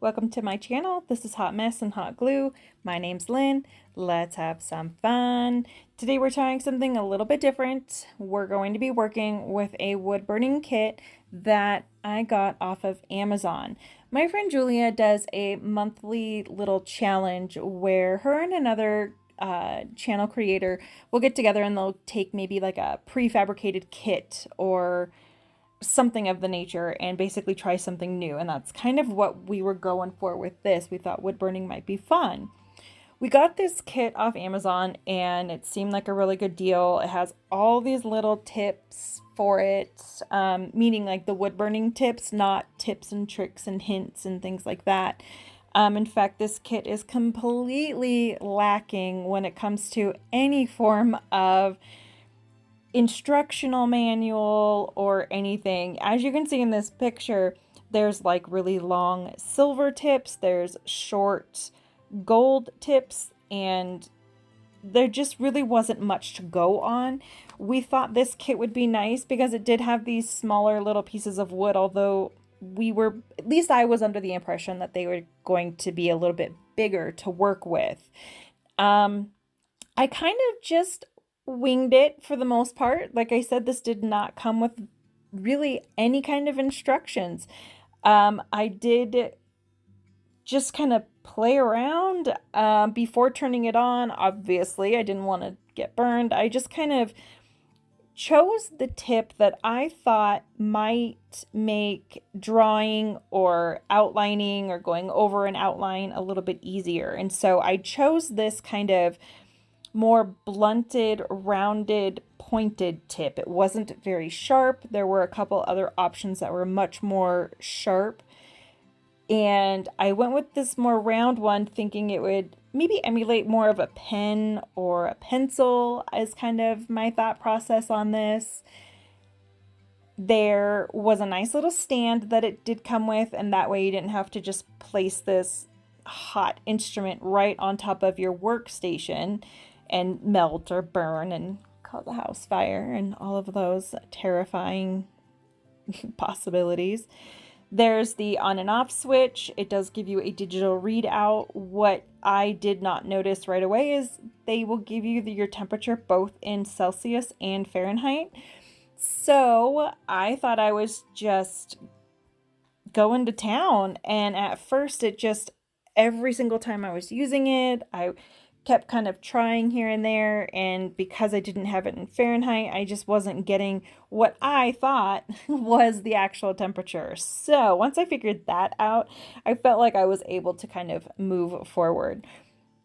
Welcome to my channel. This is Hot Mess and Hot Glue. My name's Lynn. Let's have some fun. Today we're trying something a little bit different. We're going to be working with a wood burning kit that I got off of Amazon. My friend Julia does a monthly little challenge where her and another channel creator will get together and they'll take maybe like a prefabricated kit or something of the nature and basically try something new. And that's kind of what we were going for with this. We thought wood burning might be fun. We got this kit off Amazon and it seemed like a really good deal. It has all these little tips for it, meaning like the wood burning tips, not tips and tricks and hints and things like that. In fact, this kit is completely lacking when it comes to any form of instructional manual or anything. As you can see in this picture, there's like really long silver tips, there's short gold tips, and there just really wasn't much to go on. We thought this kit would be nice because it did have these smaller little pieces of wood, although at least I was under the impression that they were going to be a little bit bigger to work with. I kind of just winged it for the most part. Like I said, this did not come with really any kind of instructions. I did just kind of play around before turning it on. Obviously, I didn't want to get burned. I just kind of chose the tip that I thought might make drawing or outlining or going over an outline a little bit easier. And so I chose this kind of more blunted, rounded, pointed tip. It wasn't very sharp. There were a couple other options that were much more sharp. And I went with this more round one thinking it would maybe emulate more of a pen or a pencil as kind of my thought process on this. There was a nice little stand that it did come with, and that way you didn't have to just place this hot instrument right on top of your workstation and melt or burn and cause a house fire and all of those terrifying possibilities. There's the on and off switch. It does give you a digital readout. What I did not notice right away is they will give you your temperature both in Celsius and Fahrenheit. So I thought I was just going to town, and at first every single time I was using it, I kept kind of trying here and there, and because I didn't have it in Fahrenheit, I just wasn't getting what I thought was the actual temperature. So once I figured that out, I felt like I was able to kind of move forward.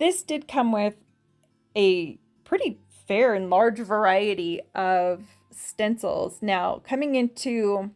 This did come with a pretty fair and large variety of stencils. Now, coming into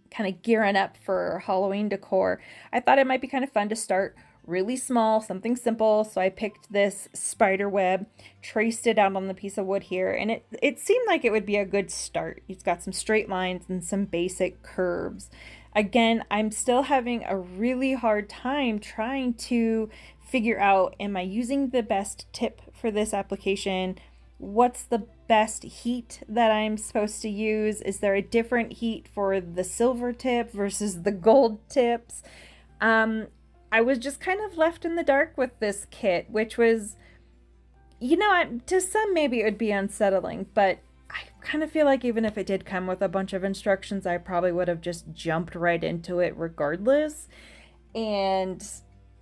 kind of gearing up for Halloween decor, I thought it might be kind of fun to start really small, something simple. So I picked this spider web, traced it out on the piece of wood here, and it seemed like it would be a good start. It's got some straight lines and some basic curves. Again, I'm still having a really hard time trying to figure out, am I using the best tip for this application? What's the best heat that I'm supposed to use? Is there a different heat for the silver tip versus the gold tips? I was just kind of left in the dark with this kit, which was, to some maybe it would be unsettling, but I kind of feel like even if it did come with a bunch of instructions, I probably would have just jumped right into it regardless. And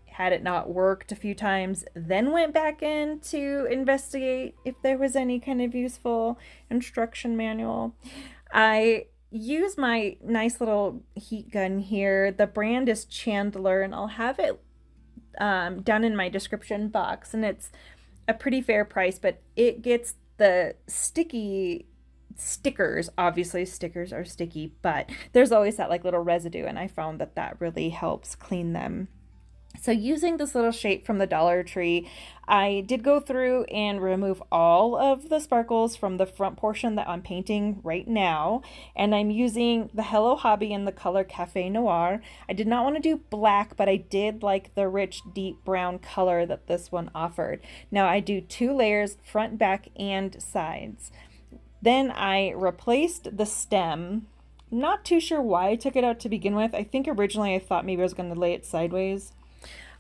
had it not worked a few times, then went back in to investigate if there was any kind of useful instruction manual. I use my nice little heat gun here. The brand is Chandler, and I'll have it down in my description box, and it's a pretty fair price, but it gets the sticky stickers. Obviously stickers are sticky, but there's always that like little residue, and I found that that really helps clean them. So using this little shape from the Dollar Tree, I did go through and remove all of the sparkles from the front portion that I'm painting right now. And I'm using the Hello Hobby in the color Cafe Noir. I did not want to do black, but I did like the rich deep brown color that this one offered. Now I do 2 layers, front, back, and sides. Then I replaced the stem Not too sure why I took it out to begin with. I think originally I thought maybe I was going to lay it sideways.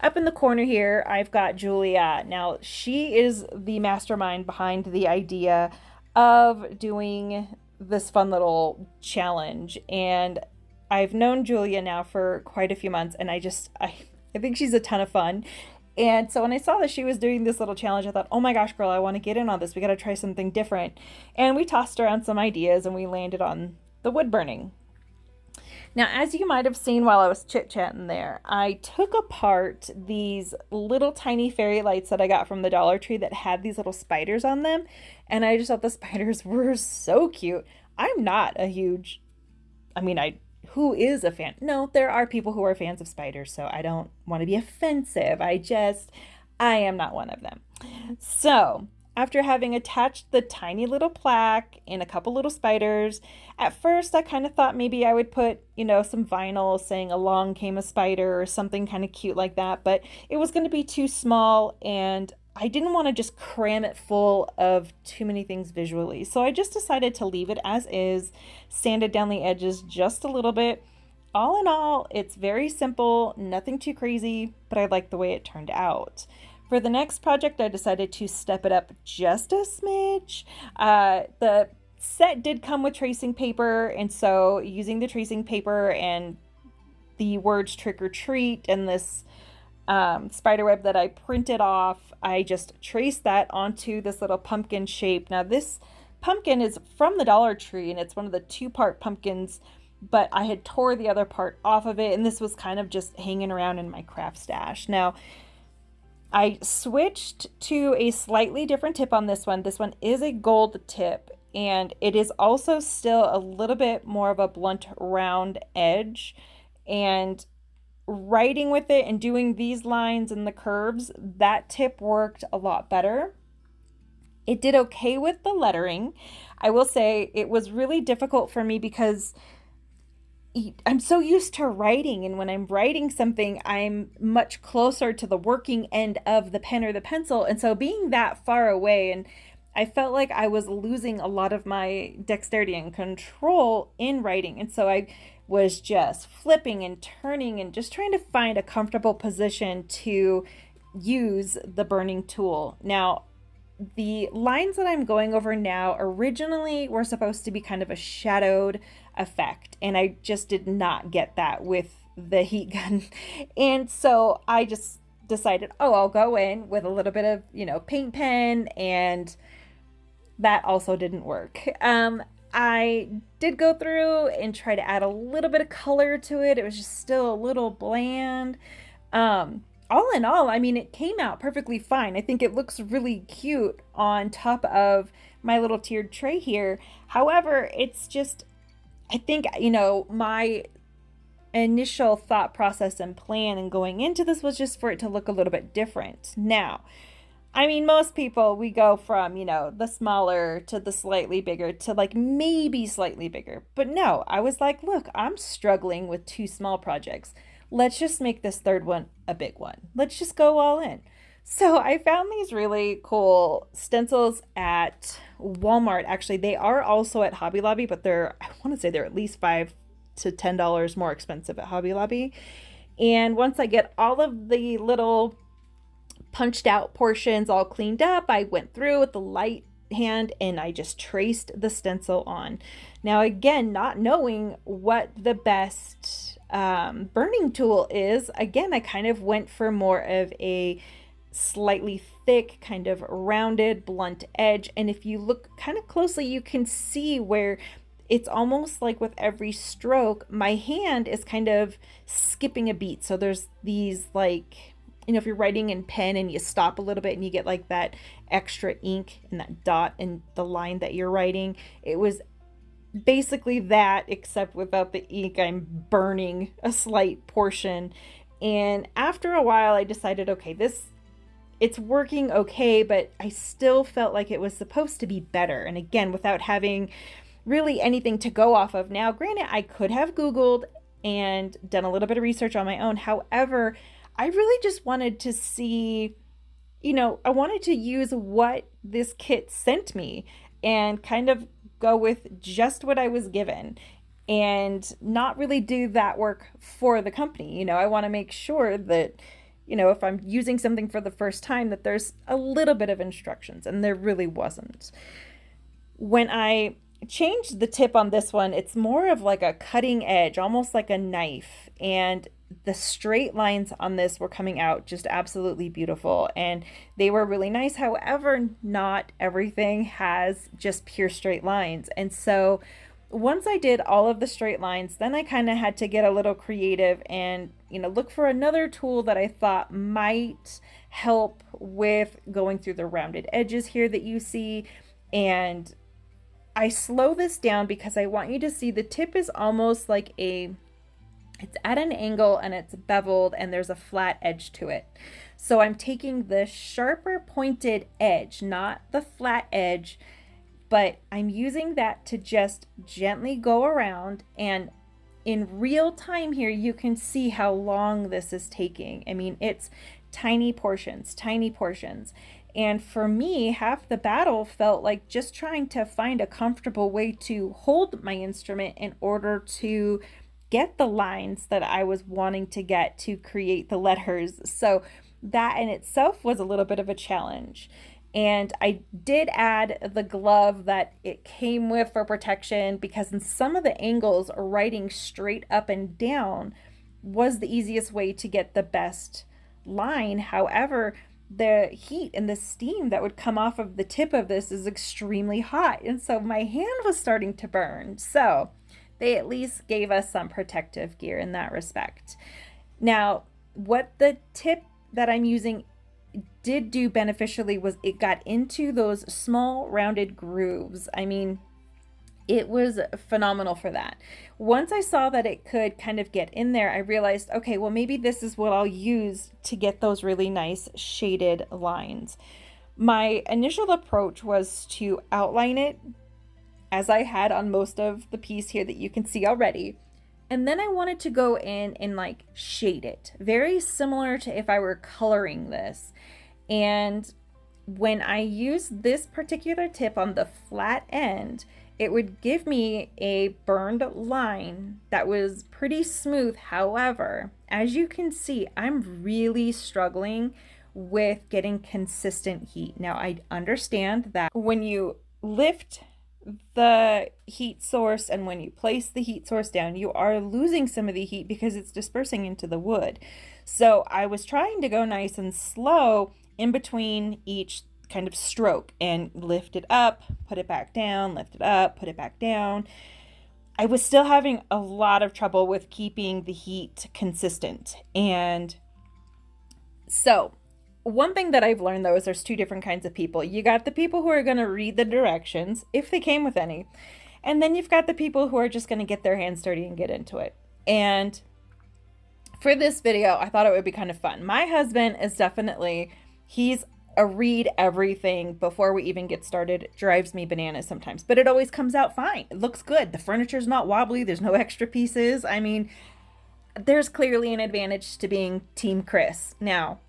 Up in the corner here, I've got Julia. Now, she is the mastermind behind the idea of doing this fun little challenge. And I've known Julia now for quite a few months, and I think she's a ton of fun. And so when I saw that she was doing this little challenge, I thought, oh my gosh, girl, I want to get in on this. We got to try something different. And we tossed around some ideas and we landed on the wood burning. Now, as you might have seen while I was chit-chatting there, I took apart these little tiny fairy lights that I got from the Dollar Tree that had these little spiders on them, and I just thought the spiders were so cute. I'm not a huge, who is a fan? No, there are people who are fans of spiders, so I don't want to be offensive. I am not one of them. So, after having attached the tiny little plaque and a couple little spiders, at first I kind of thought maybe I would put, some vinyl saying along came a spider or something kind of cute like that, but it was going to be too small and I didn't want to just cram it full of too many things visually. So I just decided to leave it as is, sanded down the edges just a little bit. All in all, it's very simple, nothing too crazy, but I like the way it turned out. For the next project, I decided to step it up just a smidge. The set did come with tracing paper, and so using the tracing paper and the words trick or treat and this spider web that I printed off, I just traced that onto this little pumpkin shape. Now this pumpkin is from the Dollar Tree, and it's one of the two-part pumpkins, but I had tore the other part off of it, and this was kind of just hanging around in my craft stash. Now, I switched to a slightly different tip on this one. This one is a gold tip, and it is also still a little bit more of a blunt round edge. And writing with it and doing these lines and the curves, that tip worked a lot better. It did okay with the lettering. I will say it was really difficult for me because I'm so used to writing, and when I'm writing something, I'm much closer to the working end of the pen or the pencil, and so being that far away, and I felt like I was losing a lot of my dexterity and control in writing, and so I was just flipping and turning and just trying to find a comfortable position to use the burning tool. Now, the lines that I'm going over now originally were supposed to be kind of a shadowed effect, and I just did not get that with the heat gun. And so I just decided, I'll go in with a little bit of, paint pen, and that also didn't work. I did go through and try to add a little bit of color to it. It was just still a little bland. All in all, it came out perfectly fine. I think it looks really cute on top of my little tiered tray here. However, it's just, I think, my initial thought process and plan and going into this was just for it to look a little bit different. Now, most people, we go from, the smaller to the slightly bigger to like maybe slightly bigger. But no, I was like, look, I'm struggling with two small projects. Let's just make this third one a big one. Let's just go all in. So I found these really cool stencils at Walmart. Actually, they are also at Hobby Lobby, but I want to say they're at least $5 to $10 more expensive at Hobby Lobby. And once I get all of the little punched out portions all cleaned up, I went through with the light hand and I just traced the stencil on. Now, again, not knowing what the best burning tool is, again, I kind of went for more of a slightly thick, kind of rounded, blunt edge. And if you look kind of closely, you can see where it's almost like with every stroke, my hand is kind of skipping a beat. So there's these like, if you're writing in pen and you stop a little bit and you get like that extra ink and that dot in the line that you're writing, it was basically that, except without the ink. I'm burning a slight portion. And after a while, I decided, okay, it's working okay, but I still felt like it was supposed to be better. And again, without having really anything to go off of. Now, granted, I could have Googled and done a little bit of research on my own. However, I really just wanted to see, I wanted to use what this kit sent me and kind of go with just what I was given. and not really do that work for the company. You know, I want to make sure that, you know, if I'm using something for the first time, that there's a little bit of instructions, and there really wasn't. When I changed the tip on this one, it's more of like a cutting edge, almost like a knife, and the straight lines on this were coming out just absolutely beautiful, and they were really nice. However, not everything has just pure straight lines. And so once I did all of the straight lines, then I kind of had to get a little creative and, you know, look for another tool that I thought might help with going through the rounded edges here that you see. And I slow this down because I want you to see the tip is almost like it's at an angle and it's beveled and there's a flat edge to it. So I'm taking the sharper pointed edge, not the flat edge, but I'm using that to just gently go around. And in real time here, you can see how long this is taking. I mean, it's tiny portions, tiny portions. And for me, half the battle felt like just trying to find a comfortable way to hold my instrument in order to get the lines that I was wanting to get to create the letters. So that in itself was a little bit of a challenge. And I did add the glove that it came with for protection, because in some of the angles, writing straight up and down was the easiest way to get the best line. However, the heat and the steam that would come off of the tip of this is extremely hot. And so my hand was starting to burn. So they at least gave us some protective gear in that respect. Now, what the tip that I'm using did do beneficially was it got into those small rounded grooves. I mean, it was phenomenal for that. Once I saw that it could kind of get in there, I realized, okay, well, maybe this is what I'll use to get those really nice shaded lines. My initial approach was to outline it as I had on most of the piece here that you can see already. And then I wanted to go in and like shade it, very similar to if I were coloring this. And when I used this particular tip on the flat end, it would give me a burned line that was pretty smooth. However, as you can see, I'm really struggling with getting consistent heat. Now, I understand that when you lift the heat source and when you place the heat source down, you are losing some of the heat because it's dispersing into the wood. So I was trying to go nice and slow in between each kind of stroke and lift it up, put it back down, lift it up, put it back down. I was still having a lot of trouble with keeping the heat consistent. And so one thing that I've learned, though, is there's two different kinds of people. You got the people who are going to read the directions, if they came with any. And then you've got the people who are just going to get their hands dirty and get into it. And for this video, I thought it would be kind of fun. My husband is definitely, he's a read everything before we even get started. It drives me bananas sometimes, but it always comes out fine. It looks good. The furniture's not wobbly. There's no extra pieces. I mean, there's clearly an advantage to being Team Chris. Now,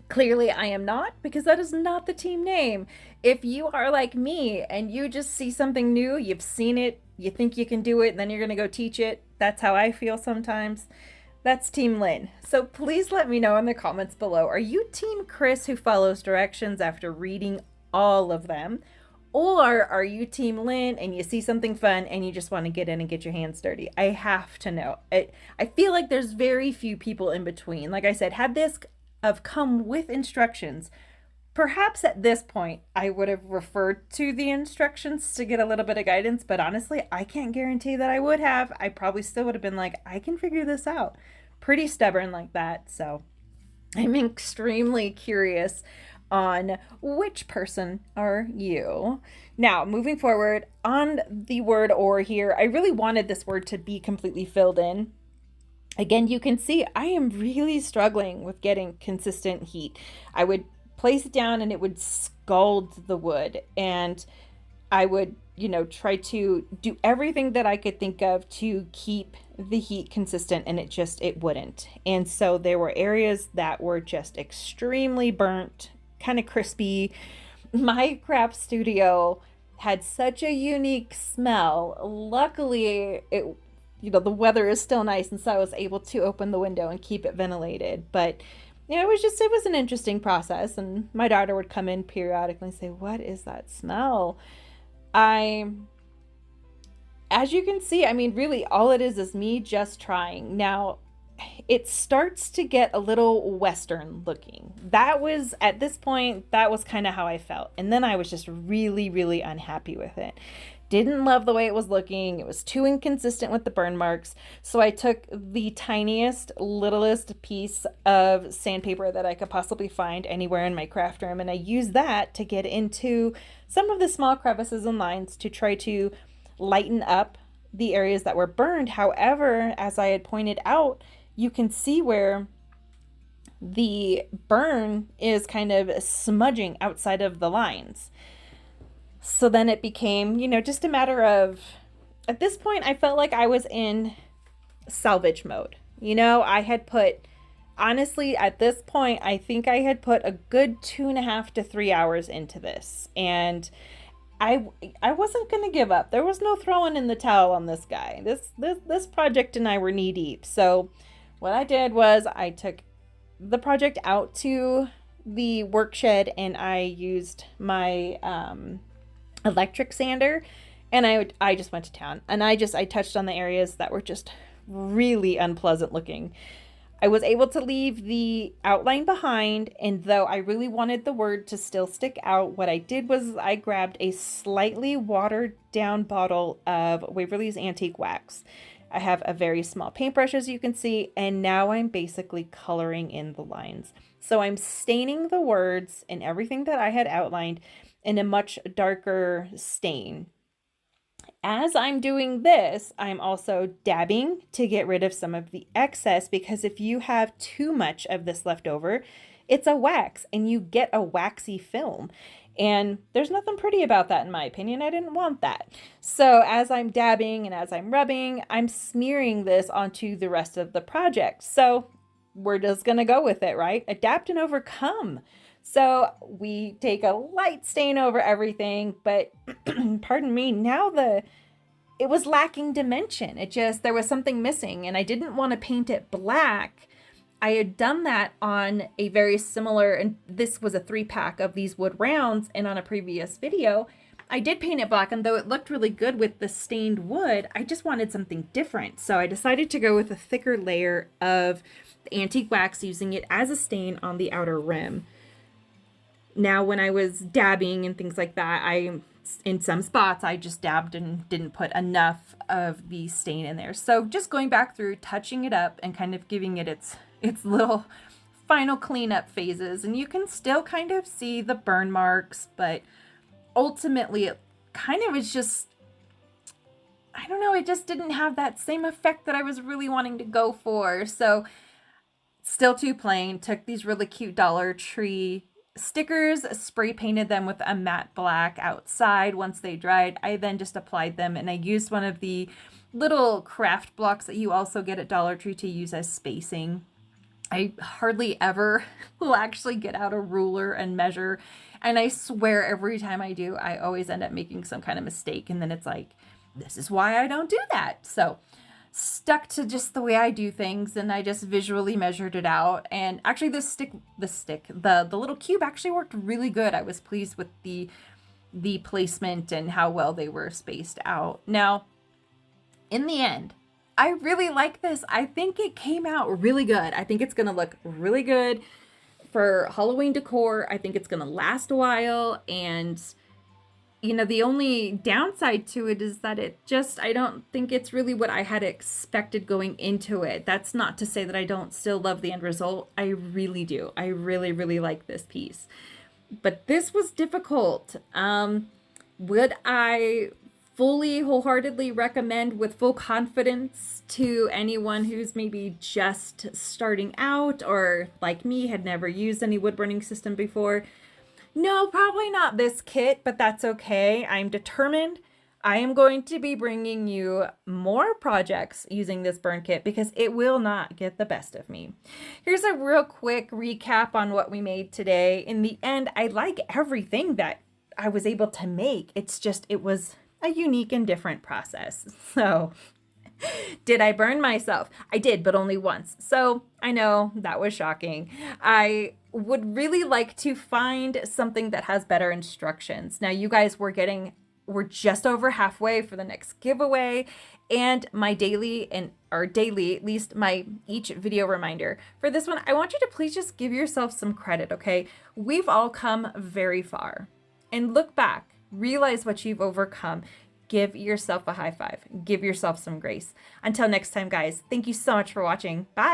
clearly I am not, because that is not the team name. If you are like me and you just see something new, you've seen it, you think you can do it, and then you're going to go teach it. That's how I feel sometimes. That's Team Lynn. So please let me know in the comments below. Are you Team Chris, who follows directions after reading all of them? Or are you Team Lynn and you see something fun and you just want to get in and get your hands dirty? I have to know. I feel like there's very few people in between. Like I said, had this have come with instructions, perhaps at this point I would have referred to the instructions to get a little bit of guidance, but honestly, I can't guarantee that I would have. I probably still would have been like, I can figure this out. Pretty stubborn like that. So I'm extremely curious on which person are you. Now, moving forward on the word or here, I really wanted this word to be completely filled in. Again, you can see I am really struggling with getting consistent heat. I would place it down and it would scald the wood, and I would, try to do everything that I could think of to keep the heat consistent, and it wouldn't. And so there were areas that were just extremely burnt, kind of crispy. My craft studio had such a unique smell. Luckily, the weather is still nice, and so I was able to open the window and keep it ventilated. But it was an interesting process, and my daughter would come in periodically and say, "What is that smell?" I As you can see, I mean, really all it is me just trying. Now, it starts to get a little Western looking. That was, at this point, that was kind of how I felt. And then I was just really, really unhappy with it. Didn't love the way it was looking. It was too inconsistent with the burn marks. So I took the tiniest, littlest piece of sandpaper that I could possibly find anywhere in my craft room. And I used that to get into some of the small crevices and lines to try to lighten up the areas that were burned. However, as I had pointed out, you can see where the burn is kind of smudging outside of the lines. So then it became, just a matter of, at this point, I felt like I was in salvage mode. I had put, honestly, at this point, I think I had put a good 2.5 to 3 hours into this. And I wasn't gonna give up. There was no throwing in the towel on this guy. This project and I were knee deep. So what I did was I took the project out to the work shed and I used my electric sander, and I just went to town, and I touched on the areas that were just really unpleasant looking. I was able to leave the outline behind, and though I really wanted the word to still stick out, what I did was I grabbed a slightly watered down bottle of Waverly's Antique Wax. I have a very small paintbrush, as you can see, and now I'm basically coloring in the lines. So I'm staining the words and everything that I had outlined in a much darker stain. As I'm doing this, I'm also dabbing to get rid of some of the excess, because if you have too much of this left over, it's a wax and you get a waxy film. And there's nothing pretty about that, in my opinion. I didn't want that. So as I'm dabbing and as I'm rubbing, I'm smearing this onto the rest of the project. So we're just going to go with it, right? Adapt and overcome. So we take a light stain over everything, but pardon me, now it was lacking dimension. There was something missing, and I didn't want to paint it black. I had done that on a very similar, and this was a 3-pack of these wood rounds, and on a previous video, I did paint it black, and though it looked really good with the stained wood, I just wanted something different. So I decided to go with a thicker layer of the antique wax, using it as a stain on the outer rim. Now, when I was dabbing and things like that, in some spots, I just dabbed and didn't put enough of the stain in there. So just going back through, touching it up, and kind of giving it its little final cleanup phases. And you can still kind of see the burn marks, but ultimately it kind of is just, I don't know, it just didn't have that same effect that I was really wanting to go for. So still too plain. Took these really cute Dollar Tree stickers, spray painted them with a matte black outside. Once they dried, I then just applied them, and I used one of the little craft blocks that you also get at Dollar Tree to use as spacing. I hardly ever will actually get out a ruler and measure, and I swear every time I do, I always end up making some kind of mistake, and then it's like, this is why I don't do that. So stuck to just the way I do things, and I just visually measured it out. And actually the little cube actually worked really good. I was pleased with the placement and how well they were spaced out. Now, in the end, I really like this. I think it came out really good. I think it's going to look really good for Halloween decor. I think it's going to last a while, and the only downside to it is that I don't think it's really what I had expected going into it. That's not to say that I don't still love the end result. I really do. I really, really like this piece. But this was difficult. Would I fully, wholeheartedly recommend with full confidence to anyone who's maybe just starting out, or like me, had never used any wood burning system before? No, probably not this kit, but that's okay. I'm determined. I am going to be bringing you more projects using this burn kit, because it will not get the best of me. Here's a real quick recap on what we made today. In the end, I like everything that I was able to make. It's just, it was a unique and different process. So did I burn myself? I did, but only once. So I know that was shocking. I would really like to find something that has better instructions. Now, you guys we're just over halfway for the next giveaway, and my daily at least my each video reminder for this one. I want you to please just give yourself some credit, okay? We've all come very far, and look back, realize what you've overcome. Give yourself a high five. Give yourself some grace. Until next time, guys, thank you so much for watching. Bye.